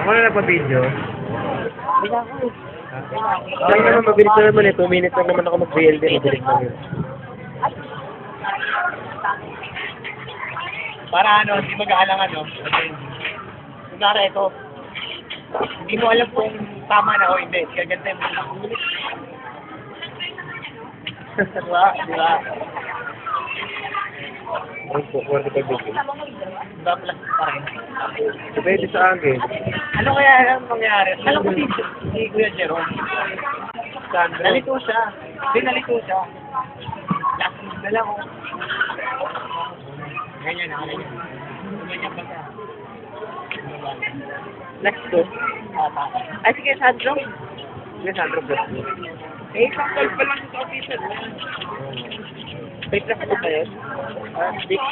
Ako na nagpa-video. Wala ko. Lang naman, mabilis na naman eh. 2 minutes lang naman ako mag-VLD. Mabilis lang yun. Para ano, hindi mag-aalang ano. Kunwari ito. Hindi mo alam kung tama na o hindi. Gaganda mo lang. Diba? Diba? Ang kukuha ko video. Diba plastic pa rin? Depende sa akin. Ano kaya ang mangyari? Alam ko si Kuya Jerome. Sandro. Nalito siya. Hindi nalito siya. Last week na lang. Ganyan na, ganyan. Ganyan ba siya? Next to. Ay, sige, Sandro. Sige, Sandro plus 2. Eh, isang call pa lang sa official. Wait lang ako ba yun? Big.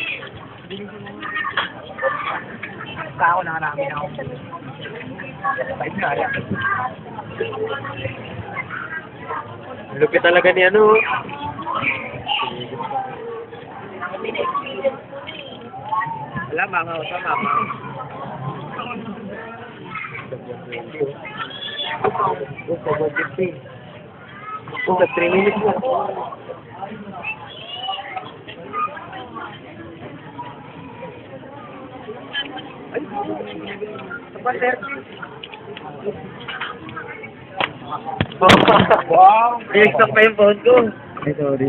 Tao na marami na ako. Five na lang. Lupit talaga ni ano. Wala, mama ko sa mama. Oh, pabudget eh. Oh, 3 minutes na. Wow! I-extract pa yung phone ko. Ay, sorry.